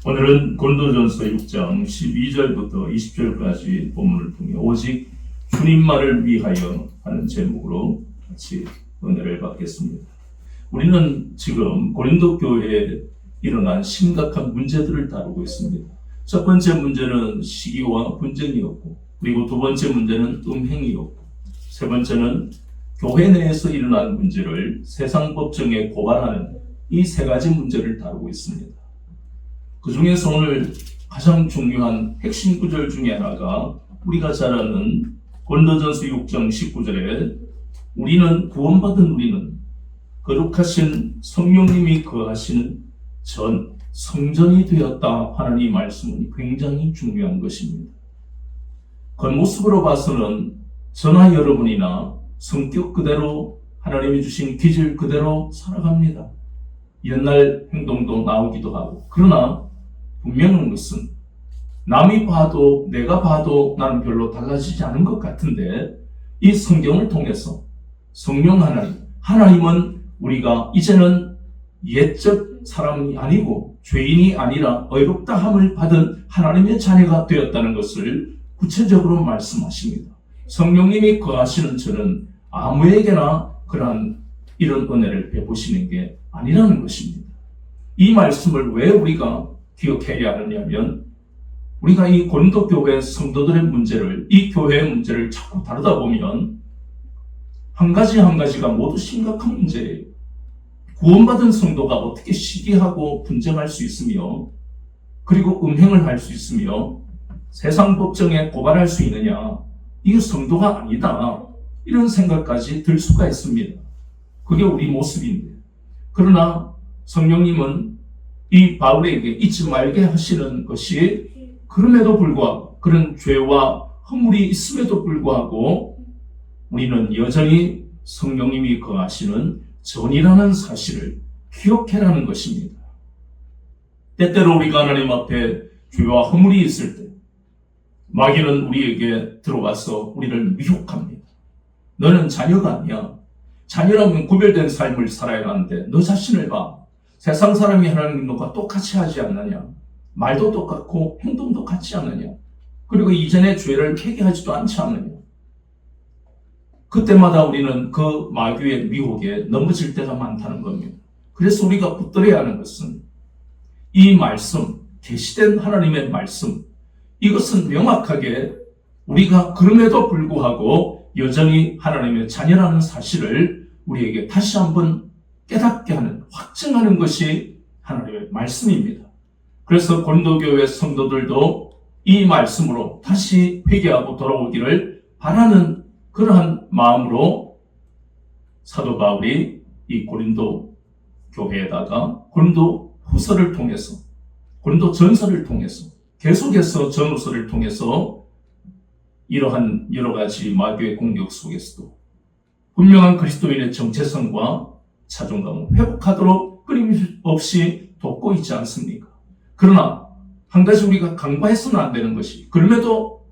오늘은 고린도전서 6장 12절부터 20절까지 본문을 통해 오직 주님만을 위하여 하는 제목으로 같이 은혜를 받겠습니다. 우리는 지금 고린도 교회에 일어난 심각한 문제들을 다루고 있습니다. 첫 번째 문제는 시기와 분쟁이었고, 그리고 두 번째 문제는 음행이었고, 세 번째는 교회 내에서 일어난 문제를 세상 법정에 고발하는 이 세 가지 문제를 다루고 있습니다. 그 중에서 오늘 가장 중요한 핵심 구절 중에 하나가 우리가 잘 아는 고린도전서 6장 19절에 우리는 구원받은 우리는 거룩하신 성령님이 거하시는 전 성전이 되었다 하는 이 말씀은 굉장히 중요한 것입니다. 겉모습으로 봐서는 저나 여러분이나 성격 그대로 하나님이 주신 기질 그대로 살아갑니다. 옛날 행동도 나오기도 하고, 그러나 분명한 것은 남이 봐도 내가 봐도 나는 별로 달라지지 않은 것 같은데, 이 성경을 통해서 성령 하나님은 우리가 이제는 옛적 사람이 아니고 죄인이 아니라 의롭다 함을 받은 하나님의 자녀가 되었다는 것을 구체적으로 말씀하십니다. 성령님이 거하시는 저는 아무에게나 그러한 이런 은혜를 베푸시는 게 아니라는 것입니다. 이 말씀을 왜 우리가 기억해야 하느냐면, 우리가 이 고린도 교회 성도들의 문제를, 이 교회의 문제를 자꾸 다루다 보면 한 가지 한 가지가 모두 심각한 문제예요. 구원받은 성도가 어떻게 시기하고 분쟁할 수 있으며, 그리고 음행을 할 수 있으며 세상 법정에 고발할 수 있느냐, 이게 성도가 아니다, 이런 생각까지 들 수가 있습니다. 그게 우리 모습인데, 그러나 성령님은 이 바울에게 잊지 말게 하시는 것이, 그럼에도 불구하고, 그런 죄와 허물이 있음에도 불구하고 우리는 여전히 성령님이 거하시는 전이라는 사실을 기억해라는 것입니다. 때때로 우리가 하나님 앞에 죄와 허물이 있을 때 마귀는 우리에게 들어와서 우리를 미혹합니다. 너는 자녀가 아니야. 자녀라면 구별된 삶을 살아야 하는데 너 자신을 봐. 세상 사람이 하나님 너가 똑같이 하지 않느냐. 말도 똑같고 행동도 같지 않느냐. 그리고 이전의 죄를 회개하지도 않지 않느냐. 그때마다 우리는 그 마귀의 미혹에 넘어질 때가 많다는 겁니다. 그래서 우리가 붙들어야 하는 것은 이 말씀, 계시된 하나님의 말씀, 이것은 명확하게 우리가 그럼에도 불구하고 여전히 하나님의 자녀라는 사실을 우리에게 다시 한번 깨닫게 하는, 확증하는 것이 하나님의 말씀입니다. 그래서 고린도 교회 성도들도 이 말씀으로 다시 회개하고 돌아오기를 바라는 그러한 마음으로 사도 바울이 이 고린도 교회에다가 고린도 후서를 통해서, 고린도 전서를 통해서, 계속해서 전후서를 통해서 이러한 여러 가지 마귀의 공격 속에서도 분명한 그리스도인의 정체성과 자존감을 회복하도록 끊임없이 돕고 있지 않습니까? 그러나 한 가지 우리가 간과해서는 안 되는 것이, 그럼에도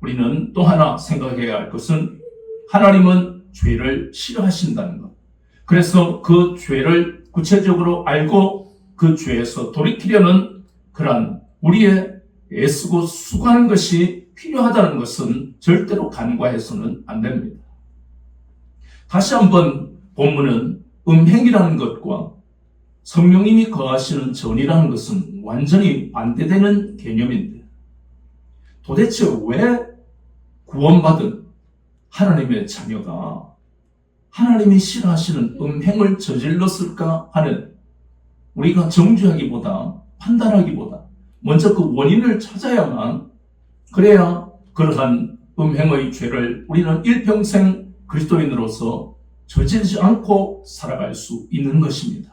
우리는 또 하나 생각해야 할 것은 하나님은 죄를 싫어하신다는 것. 그래서 그 죄를 구체적으로 알고 그 죄에서 돌이키려는 그러한 우리의 애쓰고 수고하는 것이 필요하다는 것은 절대로 간과해서는 안 됩니다. 다시 한번 본문은 음행이라는 것과 성령님이 거하시는 전이라는 것은 완전히 반대되는 개념인데, 도대체 왜 구원받은 하나님의 자녀가 하나님이 싫어하시는 음행을 저질렀을까 하는, 우리가 정죄하기보다 판단하기보다 먼저 그 원인을 찾아야만, 그래야 그러한 음행의 죄를 우리는 일평생 그리스도인으로서 저지르지 않고 살아갈 수 있는 것입니다.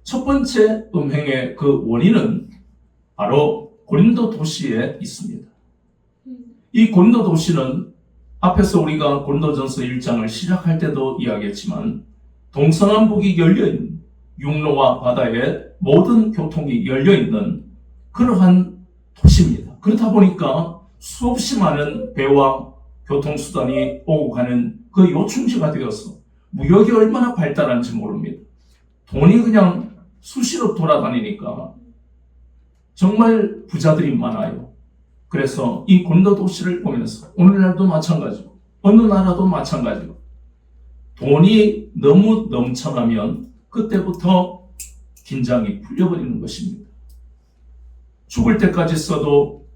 첫 번째 음행의 그 원인은 바로 고린도 도시에 있습니다. 이 고린도 도시는 앞에서 우리가 고린도전서 1장을 시작할 때도 이야기했지만 동서남북이 열려있는, 육로와 바다의 모든 교통이 열려있는 그러한 도시입니다. 그렇다 보니까 수없이 많은 배와 교통수단이 오고 가는 그 요충지가 되어서 무역이 얼마나 발달한지 모릅니다. 돈이 그냥 수시로 돌아다니니까 정말 부자들이 많아요. 그래서 이 고린도 도시를 보면서 오늘날도 마찬가지고 어느 나라도 마찬가지고 돈이 너무 넘쳐나면 그때부터 긴장이 풀려버리는 것입니다. 죽을 때까지 써도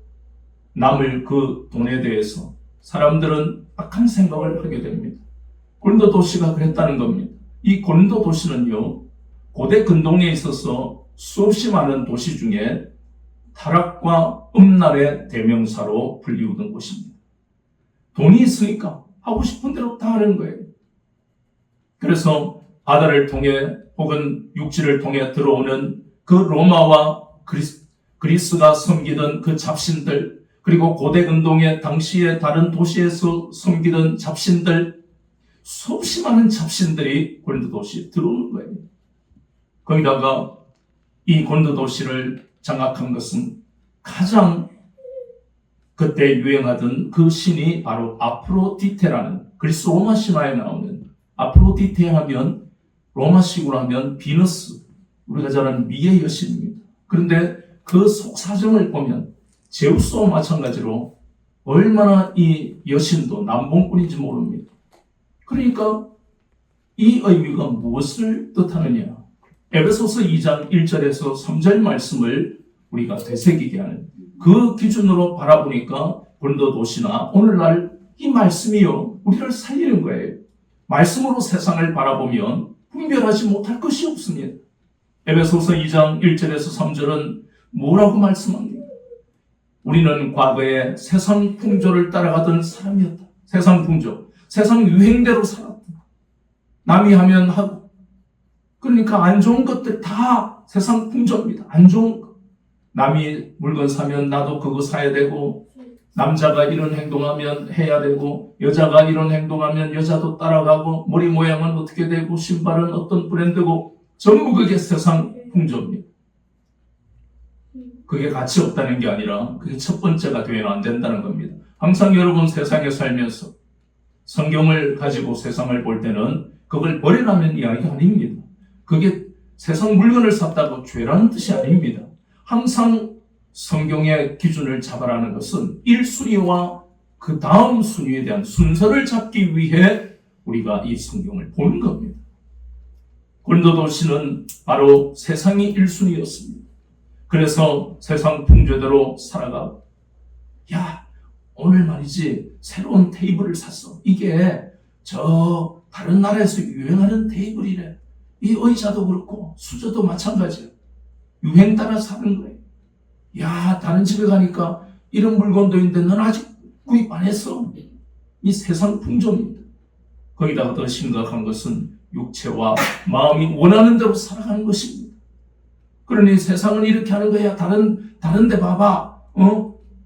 남을 그 돈에 대해서 사람들은 악한 생각을 하게 됩니다. 고린도 도시가 그랬다는 겁니다. 이 고린도 도시는요, 고대 근동에 있어서 수없이 많은 도시 중에 타락과 음란의 대명사로 불리우던 곳입니다. 돈이 있으니까 하고 싶은 대로 다 하는 거예요. 그래서 바다를 통해 혹은 육지를 통해 들어오는 그 로마와 그리스가 섬기던 그 잡신들, 그리고 고대 근동의 당시의 다른 도시에서 섬기던 잡신들, 수없이 많은 잡신들이 고린도 도시에 들어오는 거예요. 거기다가 이 고린도 도시를 장악한 것은 가장 그때 유행하던 그 신이 바로 아프로디테라는 그리스 로마 신화에 나오는 아프로디테 하면 로마식으로 하면 비너스, 우리가 잘 아는 미의 여신입니다. 그런데 그 속사정을 보면 제우스와 마찬가지로 얼마나 이 여신도 남봉꾼인지 모릅니다. 그러니까 이 의미가 무엇을 뜻하느냐? 에베소서 2장 1절에서 3절 말씀을 우리가 되새기게 하는 그 기준으로 바라보니까 고린도 도시나 오늘날 이 말씀이요 우리를 살리는 거예요. 말씀으로 세상을 바라보면 분별하지 못할 것이 없습니다. 에베소서 2장 1절에서 3절은 뭐라고 말씀합니까? 우리는 과거에 세상 풍조를 따라가던 사람이었다. 세상 풍조, 세상 유행대로 살았다. 남이 하면 하고, 그러니까 안 좋은 것들 다 세상 풍조입니다. 안 좋은 거. 남이 물건 사면 나도 그거 사야 되고, 남자가 이런 행동하면 해야 되고, 여자가 이런 행동하면 여자도 따라가고, 머리 모양은 어떻게 되고, 신발은 어떤 브랜드고, 전부 그게 세상 풍조입니다. 그게 가치 없다는 게 아니라 그게 첫 번째가 되면 안 된다는 겁니다. 항상 여러분 세상에 살면서 성경을 가지고 세상을 볼 때는 그걸 버리라는 이야기 아닙니다. 그게 세상 물건을 샀다고 죄라는 뜻이 아닙니다. 항상 성경의 기준을 잡아라는 것은 1순위와 그 다음 순위에 대한 순서를 잡기 위해 우리가 이 성경을 보는 겁니다. 고린도 도시는 바로 세상이 1순위였습니다. 그래서 세상 풍조대로 살아가고, 야, 오늘 말이지 새로운 테이블을 샀어. 이게 저 다른 나라에서 유행하는 테이블이래. 이 의자도 그렇고 수저도 마찬가지야. 유행 따라 사는 거예요. 야, 다른 집에 가니까 이런 물건도 있는데 넌 아직 구입 안 했어. 이 세상 풍조입니다. 거기다가 더 심각한 것은 육체와 마음이 원하는 대로 살아가는 것입니다. 그러니 세상은 이렇게 하는 거야. 다른 데 봐봐.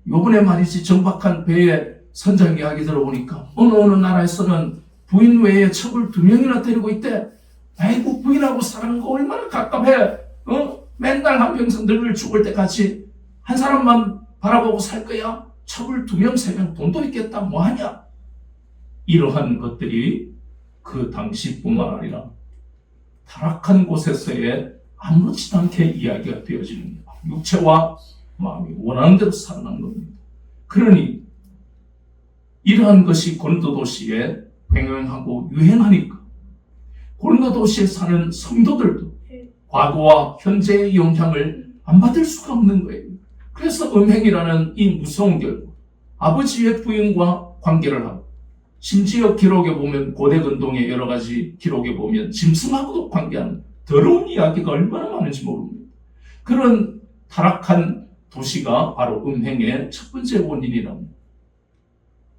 요번에 말이지 정박한 배에 선장 이야기 들어보니까 어느 나라에서는 부인 외에 첩을 2명이나 데리고 있대. 아이고, 부인하고 사는 거 얼마나 갑갑해. 맨날 한평생 늙을 죽을 때까지 한 사람만 바라보고 살 거야. 첩을 2명, 3명 돈도 있겠다. 뭐하냐. 이러한 것들이 그 당시뿐만 아니라 타락한 곳에서의 아무렇지도 않게 이야기가 되어지는 거예요. 육체와 마음이 원하는 대로 살아가는 겁니다. 그러니 이러한 것이 고린도 도시에 횡행하고 유행하니까 고린도 도시에 사는 성도들도 과거와 현재의 영향을 안 받을 수가 없는 거예요. 그래서 음행이라는 이 무서운 결과, 아버지의 부인과 관계를 하고, 심지어 기록에 보면 고대 근동의 여러 가지 기록에 보면 짐승하고도 관계하는 더러운 이야기가 얼마나 많은지 모릅니다. 그런 타락한 도시가 바로 음행의 첫 번째 원인이랍니다.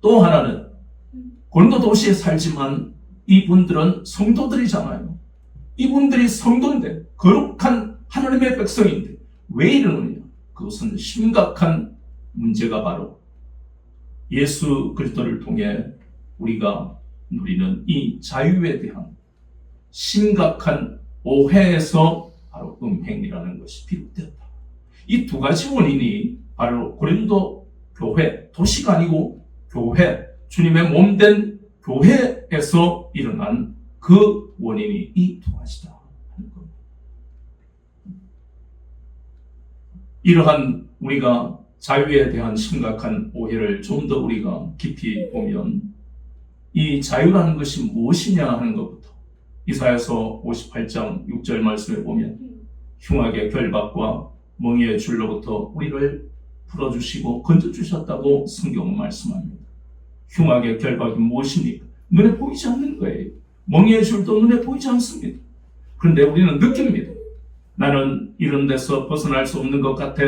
또 하나는 고린도 도시에 살지만 이분들은 성도들이잖아요. 이분들이 성도인데 거룩한 하나님의 백성인데 왜 이러느냐? 그것은 심각한 문제가 바로 예수 그리스도를 통해 우리가 누리는 이 자유에 대한 심각한 오해에서 바로 음행이라는 것이 비롯되었다. 이 두 가지 원인이 바로 고린도 교회, 도시가 아니고 교회, 주님의 몸된 교회에서 일어난 그 원인이 이 두 가지다 하는 겁니다. 이러한 우리가 자유에 대한 심각한 오해를 좀 더 우리가 깊이 보면 이 자유라는 것이 무엇이냐 하는 것부터 이사야서 58장 6절 말씀에 보면 흉악의 결박과 멍에의 줄로부터 우리를 풀어주시고 건져주셨다고 성경은 말씀합니다. 흉악의 결박이 무엇입니까? 눈에 보이지 않는 거예요. 멍에의 줄도 눈에 보이지 않습니다. 그런데 우리는 느낍니다. 나는 이런 데서 벗어날 수 없는 것 같아.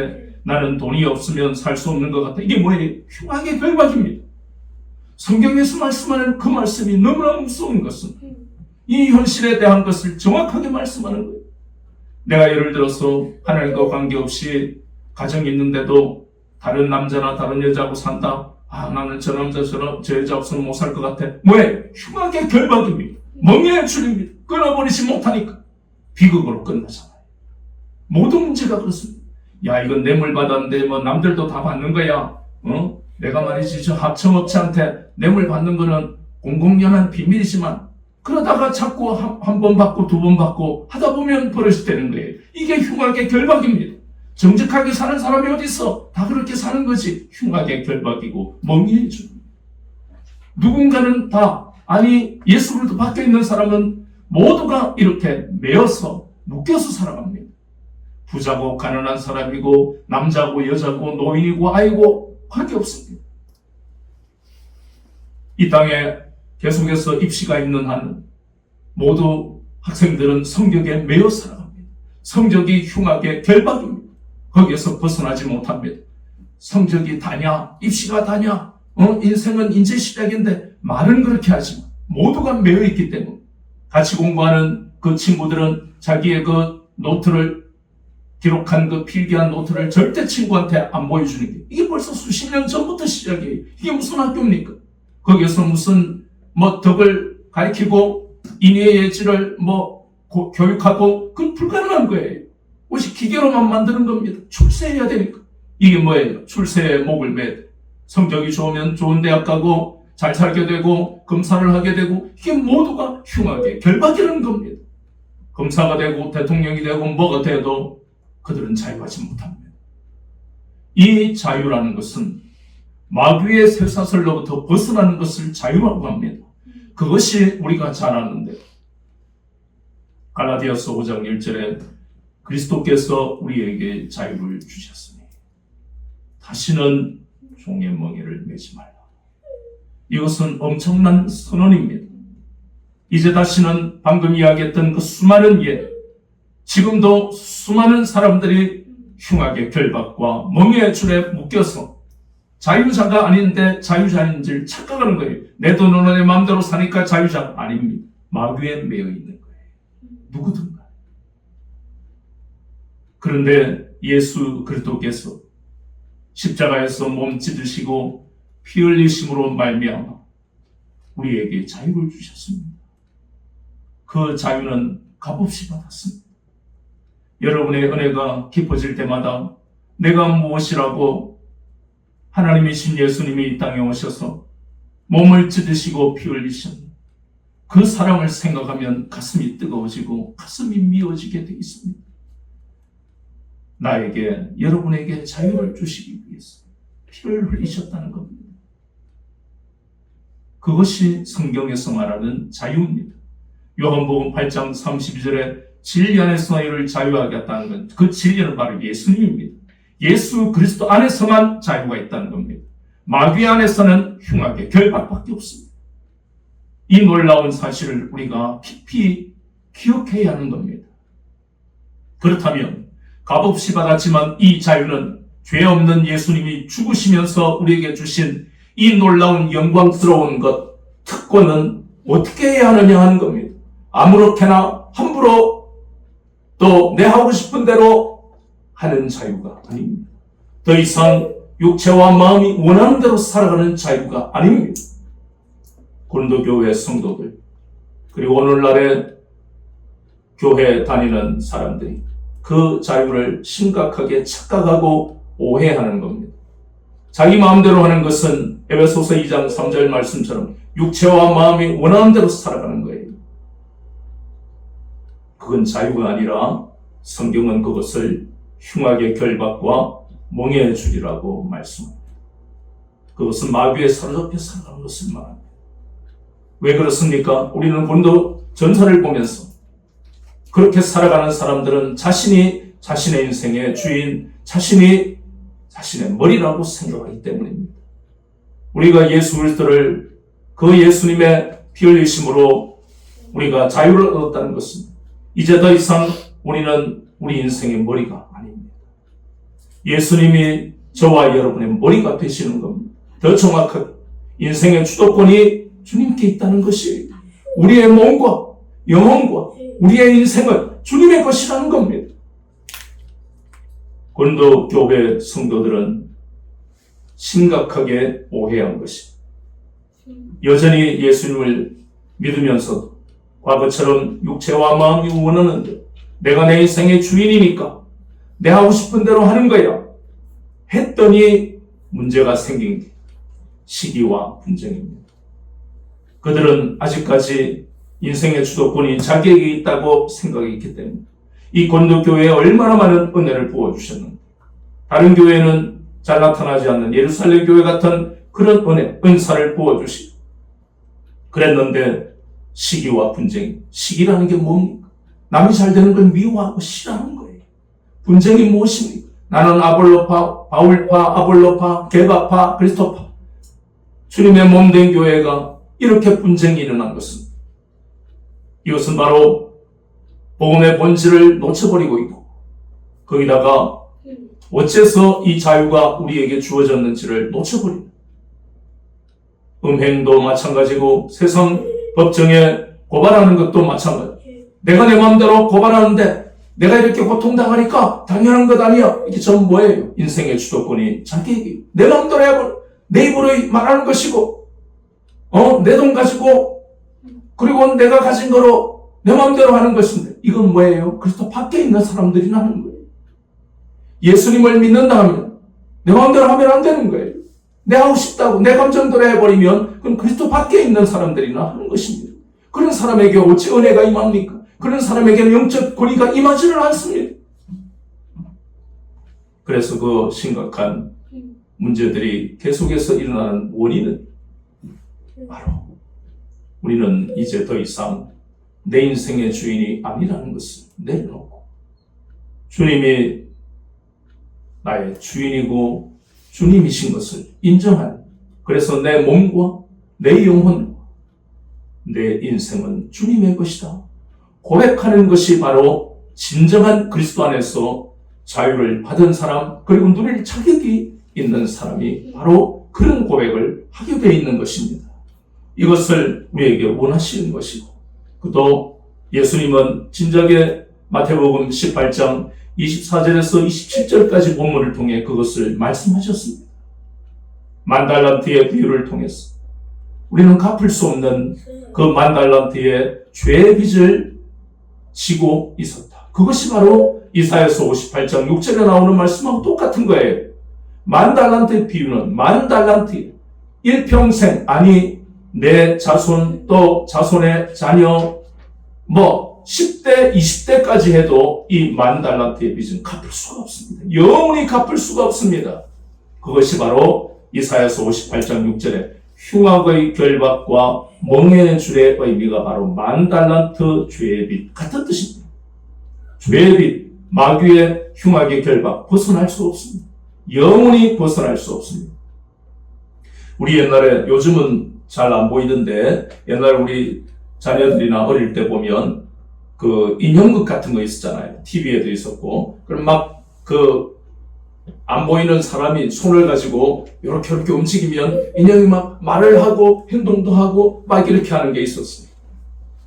나는 돈이 없으면 살 수 없는 것 같아. 이게 뭐예요? 흉악의 결박입니다. 성경에서 말씀하는 그 말씀이 너무나 무서운 것은 이 현실에 대한 것을 정확하게 말씀하는 거예요. 내가 예를 들어서 하나님과 관계없이 가정이 있는데도 다른 남자나 다른 여자하고 산다. 나는 저 남자 저 여자 없으면 못 살 것 같아. 뭐예요? 흉악의 결박입니다. 멍에의 줄입니다. 끊어버리지 못하니까 비극으로 끝나잖아요. 모든 문제가 그렇습니다. 야, 이건 뇌물 받았는데 뭐 남들도 다 받는 거야. 내가 말이지 저 합청업체한테 뇌물 받는 거는 공공연한 비밀이지만 그러다가 자꾸 한 번 받고 두 번 받고 하다 보면 버릇이 되는 거예요. 이게 흉악의 결박입니다. 정직하게 사는 사람이 어디 있어? 다 그렇게 사는 거지. 흉악의 결박이고 멍에의 줄. 누군가는 다 예수로부터 바뀌어 있는 사람은 모두가 이렇게 매여서 묶여서 살아갑니다. 부자고 가난한 사람이고 남자고 여자고 노인이고 아이고 관계없습니다. 이 땅에 계속해서 입시가 있는 한 모두 학생들은 성적에 매여 살아갑니다. 성적이 흉악의 결박입니다. 거기에서 벗어나지 못합니다. 성적이 다냐 입시가 다냐 인생은 이제 시작인데 말은 그렇게 하지만 모두가 매여 있기 때문에 같이 공부하는 그 친구들은 자기의 그 노트를 기록한 그 필기한 노트를 절대 친구한테 안 보여주는 게 이게 벌써 수십 년 전부터 시작이에요. 이게 무슨 학교입니까? 거기에서 무슨 덕을 가르치고 인의의 예지를 교육하고 그건 불가능한 거예요. 오직 기계로만 만드는 겁니다. 출세해야 되니까. 이게 뭐예요? 출세의 목을 매야 돼. 성적이 좋으면 좋은 대학 가고 잘 살게 되고 검사를 하게 되고 이게 모두가 흉악의 결박이라는 겁니다. 검사가 되고 대통령이 되고 뭐가 돼도 그들은 자유하지 못합니다. 이 자유라는 것은 마귀의 쇠사슬로부터 벗어나는 것을 자유라고 합니다. 그것이 우리가 잘 아는데 갈라디아서 5장 1절에 그리스도께서 우리에게 자유를 주셨으니 다시는 종의 멍에를 매지 말라. 이것은 엄청난 선언입니다. 이제 다시는 방금 이야기했던 그 수많은 지금도 수많은 사람들이 흉악의 결박과 멍에의 줄에 묶여서 자유자가 아닌데 자유자인 줄 착각하는 거예요. 내 돈으로 내 마음대로 사니까 자유자가 아닙니다. 마귀에 매여 있는 거예요. 누구든가. 그런데 예수 그리스도께서 십자가에서 몸 찢으시고 피 흘리심으로 말미암아 우리에게 자유를 주셨습니다. 그 자유는 값없이 받았습니다. 여러분의 은혜가 깊어질 때마다 내가 무엇이라고 하나님이신 예수님이 이 땅에 오셔서 몸을 찢으시고 피 흘리신 그 사랑을 생각하면 가슴이 뜨거워지고 가슴이 미어지게 되어 있습니다. 나에게 여러분에게 자유를 주시기 위해서 피를 흘리셨다는 겁니다. 그것이 성경에서 말하는 자유입니다. 요한복음 8장 32절에 진리 안에서 너희를 자유하게 했다는 건 그 진리는 바로 예수님입니다. 예수 그리스도 안에서만 자유가 있다는 겁니다. 마귀 안에서는 흉악의 결박밖에 없습니다. 이 놀라운 사실을 우리가 깊이 기억해야 하는 겁니다. 그렇다면 값없이 받았지만 이 자유는 죄 없는 예수님이 죽으시면서 우리에게 주신 이 놀라운 영광스러운 것, 특권은 어떻게 해야 하느냐 하는 겁니다. 아무렇게나 함부로 또 내 하고 싶은 대로 하는 자유가 아닙니다. 더 이상 육체와 마음이 원하는 대로 살아가는 자유가 아닙니다. 고린도 교회 성도들 그리고 오늘날의 교회 다니는 사람들이 그 자유를 심각하게 착각하고 오해하는 겁니다. 자기 마음대로 하는 것은 에베소서 2장 3절 말씀처럼 육체와 마음이 원하는 대로 살아가는 거예요. 그건 자유가 아니라 성경은 그것을 흉악의 결박과 멍에의 줄이라고 말씀합니다. 그것은 마귀에 사로잡혀 살아가는 것을 말합니다. 왜 그렇습니까? 우리는 고린도 전서를 보면서 그렇게 살아가는 사람들은 자신이 자신의 인생의 주인, 자신이 자신의 머리라고 생각하기 때문입니다. 우리가 예수 그리스도를 그 예수님의 피 흘리심으로 우리가 자유를 얻었다는 것은 이제 더 이상 우리는 우리 인생의 머리가 아닙니다. 예수님이 저와 여러분의 머리가 되시는 겁니다. 더 정확하게 인생의 주도권이 주님께 있다는 것이 우리의 몸과 영혼과 우리의 인생은 주님의 것이라는 겁니다. 고린도 교회 성도들은 심각하게 오해한 것이 여전히 예수님을 믿으면서도 과거처럼 육체와 마음이 원하는데 내가 내 인생의 주인이니까 내 하고 싶은 대로 하는 거야 했더니 문제가 생긴 게 시기와 분쟁입니다. 그들은 아직까지 인생의 주도권이 자기에게 있다고 생각했기 때문에 이 고린도 교회에 얼마나 많은 은혜를 부어주셨는가. 다른 교회는 잘 나타나지 않는 예루살렘 교회 같은 그런 은혜, 은사를 부어주시고 그랬는데 시기와 분쟁이, 시기라는 게 뭡니까? 남이 잘 되는 걸 미워하고 싫어하는 거예요. 분쟁이 무엇입니까? 나는 아볼로파, 바울파, 아볼로파, 게바파, 그리스도파. 주님의 몸된 교회가 이렇게 분쟁이 일어난 것은 이것은 바로 복음의 본질을 놓쳐버리고 있고 거기다가 어째서 이 자유가 우리에게 주어졌는지를 놓쳐버립니다. 음행도 마찬가지고 세상 법정에 고발하는 것도 마찬가지. 내가 내 마음대로 고발하는데 내가 이렇게 고통당하니까 당연한 것 아니야. 이게 전 뭐예요? 인생의 주도권이 자기에게 내 마음대로 해버려. 내 입으로 말하는 것이고 내 돈 가지고 그리고 내가 가진 거로 내 마음대로 하는 것인데 이건 뭐예요? 그리스도 밖에 있는 사람들이나 하는 거예요. 예수님을 믿는다 하면 내 마음대로 하면 안 되는 거예요. 내 하고 싶다고 내 감정대로 해버리면 그건 그리스도 밖에 있는 사람들이나 하는 것입니다. 그런 사람에게 어찌 은혜가 임합니까? 그런 사람에게는 영적 권위가 임하지는 않습니다. 그래서 그 심각한 문제들이 계속해서 일어나는 원인은 바로 우리는 이제 더 이상 내 인생의 주인이 아니라는 것을 내려놓고 주님이 나의 주인이고 주님이신 것을 인정하는, 그래서 내 몸과 내 영혼과 내 인생은 주님의 것이다 고백하는 것이 바로 진정한 그리스도 안에서 자유를 받은 사람, 그리고 누릴 자격이 있는 사람이 바로 그런 고백을 하게 되어 있는 것입니다. 이것을 우리에게 원하시는 것이고, 또 예수님은 진작에 마태복음 18장 24절에서 27절까지 본문을 통해 그것을 말씀하셨습니다. 만 달란트의 비유를 통해서 우리는 갚을 수 없는 그 만 달란트의 죄의 빚을 지고 있었다. 그것이 바로 이사야서 58장 6절에 나오는 말씀하고 똑같은 거예요. 만 달란트의 비유는 만 달란트, 일평생, 아니 내 자손 또 자손의 자녀 10대, 20대까지 해도 이 만 달란트의 빚은 갚을 수가 없습니다. 영원히 갚을 수가 없습니다. 그것이 바로 이사야서 58장 6절에 흉악의 결박과 멍에의 줄의 의미가 바로 만 달란트 죄의 빚 같은 뜻입니다. 죄의 빚, 마귀의 흉악의 결박 벗어날 수 없습니다. 영원히 벗어날 수 없습니다. 우리 옛날에, 요즘은 잘 안 보이던데 옛날에 우리 자녀들이나 어릴 때 보면 그 인형극 같은 거 있었잖아요. TV에도 있었고. 그럼 안 보이는 사람이 손을 가지고 이렇게 움직이면 인형이 막 말을 하고 행동도 하고 막 이렇게 하는 게 있었어요.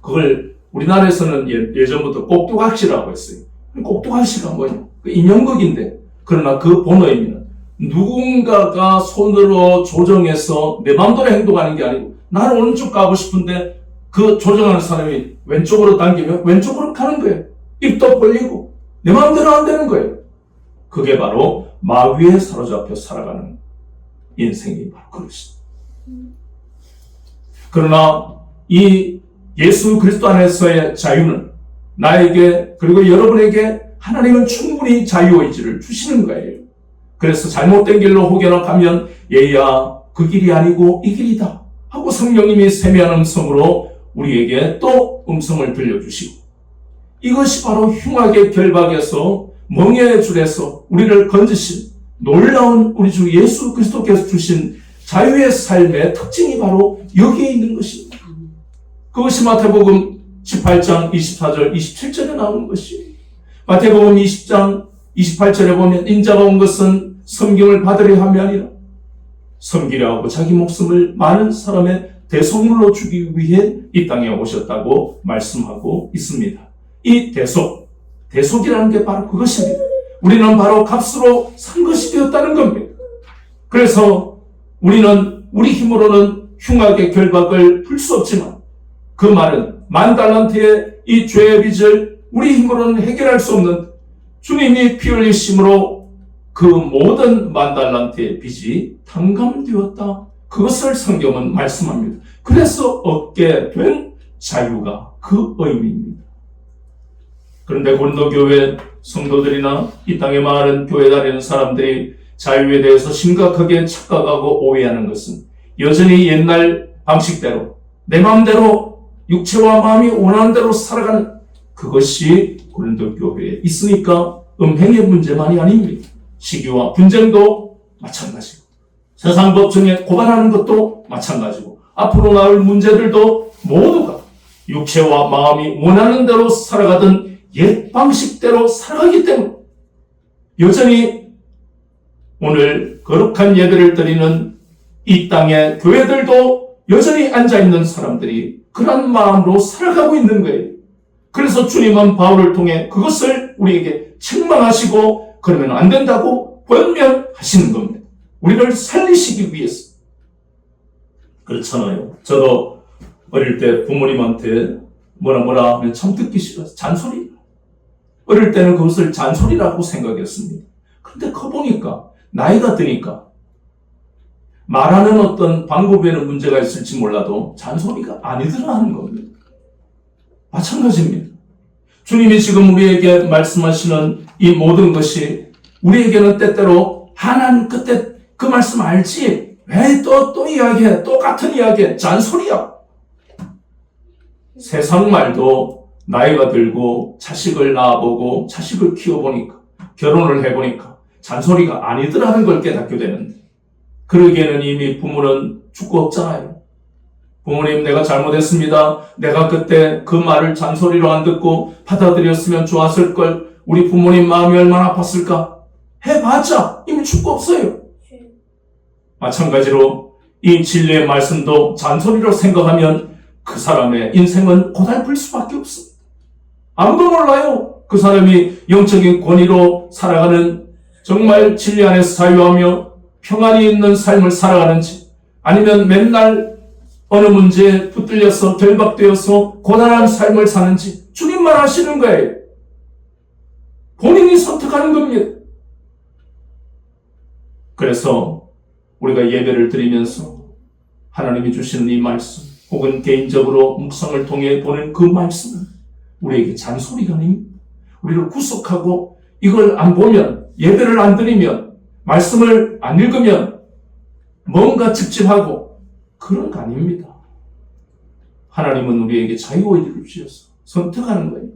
그걸 우리나라에서는 예전부터 꼭두각시라고 했어요. 꼭두각시가 뭐냐? 그 인형극인데, 그러나 그 본어의미는 누군가가 손으로 조정해서 내 마음대로 행동하는 게 아니고, 나는 오른쪽 가고 싶은데 그 조정하는 사람이 왼쪽으로 당기면 왼쪽으로 가는 거예요. 입도 벌리고 내 마음대로 안 되는 거예요. 그게 바로 마귀에 사로잡혀 살아가는 인생이 바로 그것입니다. 그러나 이 예수 그리스도 안에서의 자유는 나에게, 그리고 여러분에게 하나님은 충분히 자유의지를 주시는 거예요. 그래서 잘못된 길로 혹여나 가면 얘야 그 길이 아니고 이 길이다 하고 성령님이 세미한 음성으로 우리에게 또 음성을 들려주시고, 이것이 바로 흉악의 결박에서 멍에의 줄에서 우리를 건지신 놀라운 우리 주 예수 그리스도께서 주신 자유의 삶의 특징이 바로 여기에 있는 것입니다. 그것이 마태복음 18장 24절 27절에 나오는 것이에요. 마태복음 20장 28절에 보면 인자가 온 것은 섬김을 받으려 함이 아니라 섬기려 하고 자기 목숨을 많은 사람의 대속물로 주기 위해 이 땅에 오셨다고 말씀하고 있습니다. 이 대속이라는 게 바로 그것입니다. 우리는 바로 값으로 산 것이 되었다는 겁니다. 그래서 우리는 우리 힘으로는 흉악의 결박을 풀 수 없지만, 그 말은 10,000달란트의 이 죄의 빚을 우리 힘으로는 해결할 수 없는 주님이 피 흘리심으로 그 모든 10,000달란트의 빚이 탕감되었다. 그것을 성경은 말씀합니다. 그래서 얻게 된 자유가 그 의미입니다. 그런데 고린도 교회 성도들이나 이 땅에 많은 교회 다니는 사람들이 자유에 대해서 심각하게 착각하고 오해하는 것은 여전히 옛날 방식대로 내 마음대로 육체와 마음이 원하는 대로 살아가는 그것이 고린도 교회에 있으니까 음행의 문제만이 아닙니다. 시기와 분쟁도 마찬가지고, 세상 법정에 고발하는 것도 마찬가지고, 앞으로 나올 문제들도 모두가 육체와 마음이 원하는 대로 살아가던 옛 방식대로 살아가기 때문에 여전히 오늘 거룩한 예배를 드리는 이 땅의 교회들도 여전히 앉아있는 사람들이 그런 마음으로 살아가고 있는 거예요. 그래서 주님은 바울을 통해 그것을 우리에게 책망하시고 그러면 안 된다고 권면하시는 겁니다. 우리를 살리시기 위해서. 그렇잖아요. 저도 어릴 때 부모님한테 뭐라 하면 참 듣기 싫어서 잔소리. 어릴 때는 그것을 잔소리라고 생각했습니다. 그런데 커보니까, 나이가 드니까 말하는 어떤 방법에는 문제가 있을지 몰라도 잔소리가 아니더라 하는 겁니다. 마찬가지입니다. 주님이 지금 우리에게 말씀하시는 이 모든 것이 우리에게는 때때로 하나님 그때 그 말씀 알지? 왜 또 이야기해? 똑같은 이야기해? 잔소리야. 세상 말도 나이가 들고 자식을 낳아보고 자식을 키워보니까, 결혼을 해보니까 잔소리가 아니더라는 걸 깨닫게 되는데, 그러기에는 이미 부모는 죽고 없잖아요. 부모님, 내가 잘못했습니다. 내가 그때 그 말을 잔소리로 안 듣고 받아들였으면 좋았을 걸. 우리 부모님 마음이 얼마나 아팠을까? 해봤자 이미 죽고 없어요. 마찬가지로 이 진리의 말씀도 잔소리로 생각하면 그 사람의 인생은 고달플 수밖에 없습니다. 아무도 몰라요. 그 사람이 영적인 권위로 살아가는, 정말 진리 안에서 자유하며 평안이 있는 삶을 살아가는지, 아니면 맨날 어느 문제에 붙들려서 결박되어서 고단한 삶을 사는지 주님만 아시는 거예요. 본인이 선택하는 겁니다. 그래서 우리가 예배를 드리면서 하나님이 주시는 이 말씀, 혹은 개인적으로 묵상을 통해 보는 그 말씀은 우리에게 잔소리가 아닙니다. 우리를 구속하고, 이걸 안 보면, 예배를 안 드리면, 말씀을 안 읽으면 뭔가 찝찝하고 그런 거 아닙니다. 하나님은 우리에게 자유의지를 주셔서 선택하는 거예요.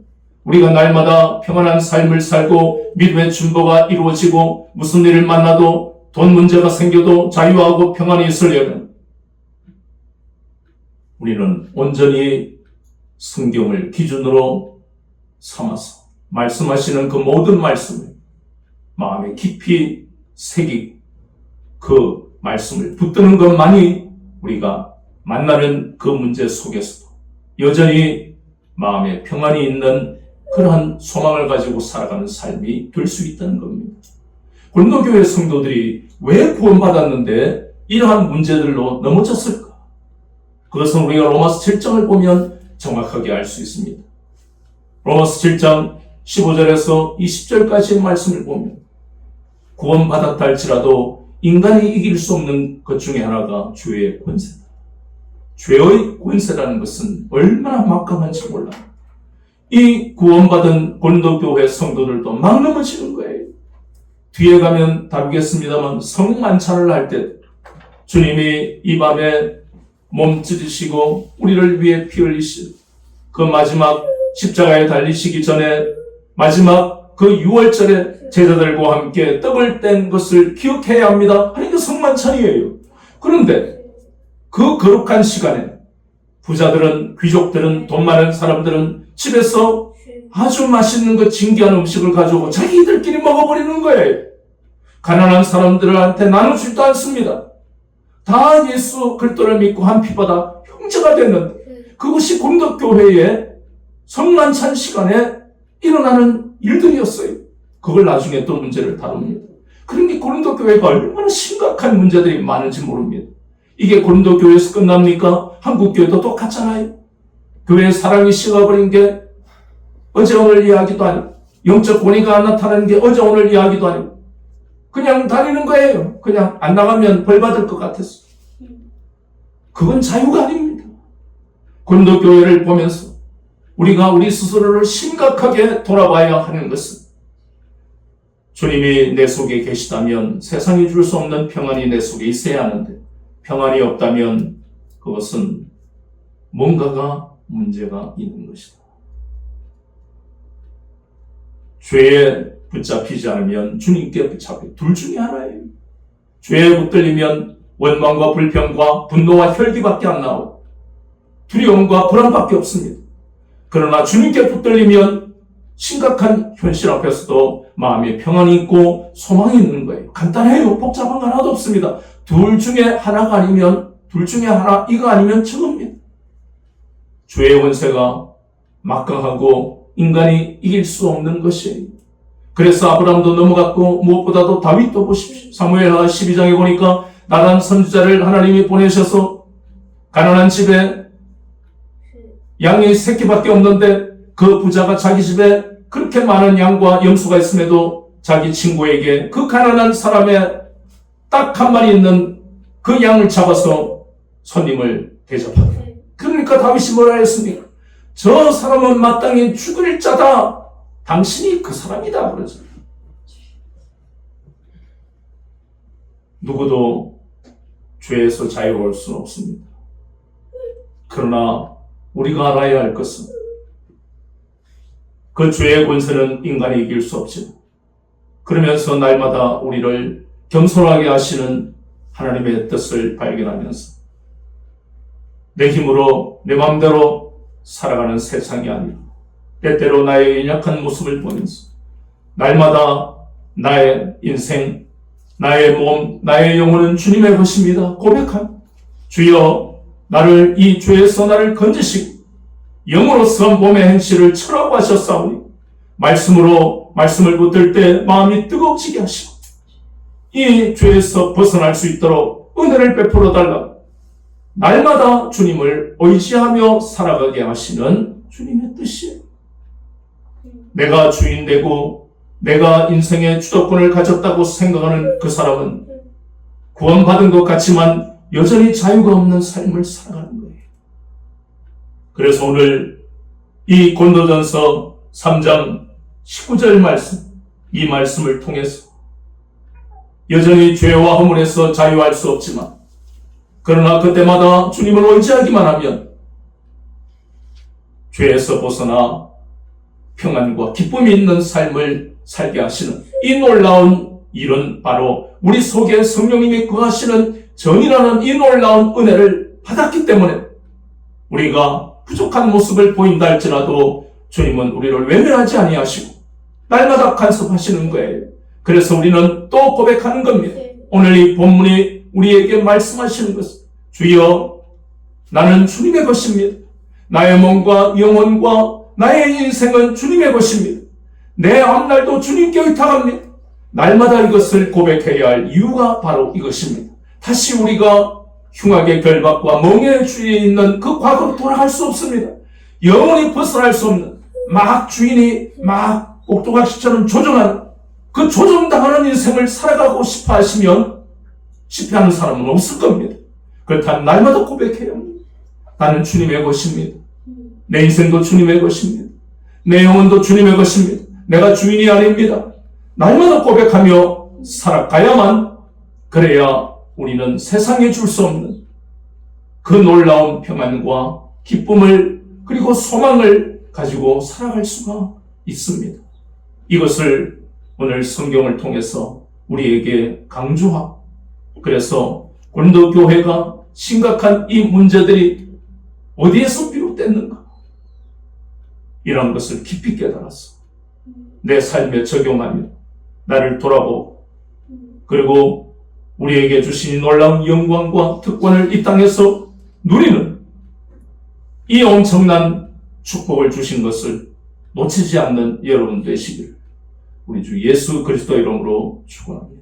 우리가 날마다 평안한 삶을 살고 믿음의 준보가 이루어지고 무슨 일을 만나도 돈 문제가 생겨도 자유하고 평안히 있으려면 우리는 온전히 성경을 기준으로 삼아서 말씀하시는 그 모든 말씀을 마음에 깊이 새기고 그 말씀을 붙드는 것만이 우리가 만나는 그 문제 속에서도 여전히 마음에 평안이 있는 그러한 소망을 가지고 살아가는 삶이 될 수 있다는 겁니다. 고린도교회 성도들이 왜 구원받았는데 이러한 문제들로 넘어졌을까? 그것은 우리가 로마서 7장을 보면 정확하게 알 수 있습니다. 로마서 7장 15절에서 20절까지의 말씀을 보면 구원받았다 할지라도 인간이 이길 수 없는 것 중에 하나가 죄의 권세다. 죄의 권세라는 것은 얼마나 막강한지 몰라요. 이 구원받은 고린도교회 성도들도 막 넘어지는 거예요. 뒤에 가면 다루겠습니다만 성만찬을 할 때 주님이 이 밤에 몸 찢으시고 우리를 위해 피 흘리시고 그 마지막 십자가에 달리시기 전에 마지막 그 6월절에 제자들과 함께 떡을 뗀 것을 기억해야 합니다. 아니 그 성만찬이에요. 그런데 그 거룩한 시간에 부자들은, 귀족들은, 돈 많은 사람들은 집에서 아주 맛있는 그 진귀한 음식을 가져오고 자기들끼리 먹어버리는 거예요. 가난한 사람들한테 나눠주지도 않습니다. 다 예수 그리스도를 믿고 한 피바다 형제가 됐는데 그것이 고린도교회의 성만찬 시간에 일어나는 일들이었어요. 그걸 나중에 또 문제를 다룹니다. 그러니 고린도교회가 얼마나 심각한 문제들이 많은지 모릅니다. 이게 고린도교회에서 끝납니까? 한국교회도 똑같잖아요. 교회의 사랑이 식어버린 게 어제 오늘 이야기도 아니고 영적 권위가 나타나는 게 어제 오늘 이야기도 아니고 그냥 다니는 거예요. 그냥 안 나가면 벌 받을 것 같았어. 그건 자유가 아닙니다. 고린도교회를 보면서 우리가 우리 스스로를 심각하게 돌아봐야 하는 것은 주님이 내 속에 계시다면 세상이 줄 수 없는 평안이 내 속에 있어야 하는데 평안이 없다면 그것은 뭔가가 문제가 있는 것이다. 죄에 붙잡히지 않으면 주님께 붙잡혀 둘 중에 하나예요. 죄에 붙들리면 원망과 불평과 분노와 혈기밖에 안 나오고 두려움과 불안밖에 없습니다. 그러나 주님께 붙들리면 심각한 현실 앞에서도 마음에 평안이 있고 소망이 있는 거예요. 간단해요. 복잡한 거 하나도 없습니다. 둘 중에 하나가 아니면 둘 중에 하나 이거 아니면 저겁니다. 죄의 원세가 막강하고 인간이 이길 수 없는 것이에요. 그래서 아브라함도 넘어갔고 무엇보다도 다윗도 보십시오. 사무엘하 12장에 보니까 나단 선지자를 하나님이 보내셔서 가난한 집에 양이 새끼밖에 없는데 그 부자가 자기 집에 그렇게 많은 양과 염소가 있음에도 자기 친구에게 그 가난한 사람의 딱 한 마리 있는 그 양을 잡아서 손님을 대접하다. 그러니까 다윗이 뭐라 했습니까? 저 사람은 마땅히 죽을 자다. 당신이 그 사람이다. 그러죠. 누구도 죄에서 자유로울 수는 없습니다. 그러나 우리가 알아야 할 것은 그 죄의 권세는 인간이 이길 수 없지만 그러면서 날마다 우리를 겸손하게 하시는 하나님의 뜻을 발견하면서 내 힘으로 내 마음대로 살아가는 세상이 아니라 때때로 나의 연약한 모습을 보면서 날마다 나의 인생, 나의 몸, 나의 영혼은 주님의 것입니다. 고백함. 주여 나를 이 죄에서 나를 건지시고 영으로서 몸의 행실을 철하고 하셨사오니 말씀으로 말씀을 붙들 때 마음이 뜨거워지게 하시고 이 죄에서 벗어날 수 있도록 은혜를 베풀어 달라. 날마다 주님을 의지하며 살아가게 하시는 주님의 뜻이에요. 내가 주인 되고 내가 인생의 주도권을 가졌다고 생각하는 그 사람은 구원받은 것 같지만 여전히 자유가 없는 삶을 살아가는 거예요. 그래서 오늘 이 고린도전서 3장 19절 말씀, 이 말씀을 통해서 여전히 죄와 허물에서 자유할 수 없지만 그러나 그때마다 주님을 의지하기만 하면 죄에서 벗어나 평안과 기쁨이 있는 삶을 살게 하시는 이 놀라운 일은 바로 우리 속에 성령님이 거하시는 정이라는 이 놀라운 은혜를 받았기 때문에 우리가 부족한 모습을 보인다 할지라도 주님은 우리를 외면하지 아니하시고 날마다 간섭하시는 거예요. 그래서 우리는 또 고백하는 겁니다. 오늘 이 본문이 우리에게 말씀하시는 것은 주여 나는 주님의 것입니다. 나의 몸과 영혼과 나의 인생은 주님의 것입니다. 내 앞날도 주님께 의탁합니다. 날마다 이것을 고백해야 할 이유가 바로 이것입니다. 다시 우리가 흉악의 결박과 멍해의 주위에 있는 그 과거로 돌아갈 수 없습니다. 영원히 벗어날 수 없는 막 주인이 막 옥토각시처럼 조종하는 그 조종당하는 인생을 살아가고 싶어 하시면 실패하는 사람은 없을 겁니다. 그렇다면 날마다 고백해야 합니다. 나는 주님의 것입니다. 내 인생도 주님의 것입니다. 내 영혼도 주님의 것입니다. 내가 주인이 아닙니다. 날마다 고백하며 살아가야만, 그래야 우리는 세상에 줄 수 없는 그 놀라운 평안과 기쁨을 그리고 소망을 가지고 살아갈 수가 있습니다. 이것을 오늘 성경을 통해서 우리에게 강조하고, 그래서 고린도 교회가 심각한 이 문제들이 어디에서 비롯됐는가, 이런 것을 깊이 깨달았어. 내 삶에 적용하며 나를 돌아보고, 그리고 우리에게 주신 놀라운 영광과 특권을 이 땅에서 누리는 이 엄청난 축복을 주신 것을 놓치지 않는 여러분 되시길 우리 주 예수 그리스도 이름으로 축원합니다.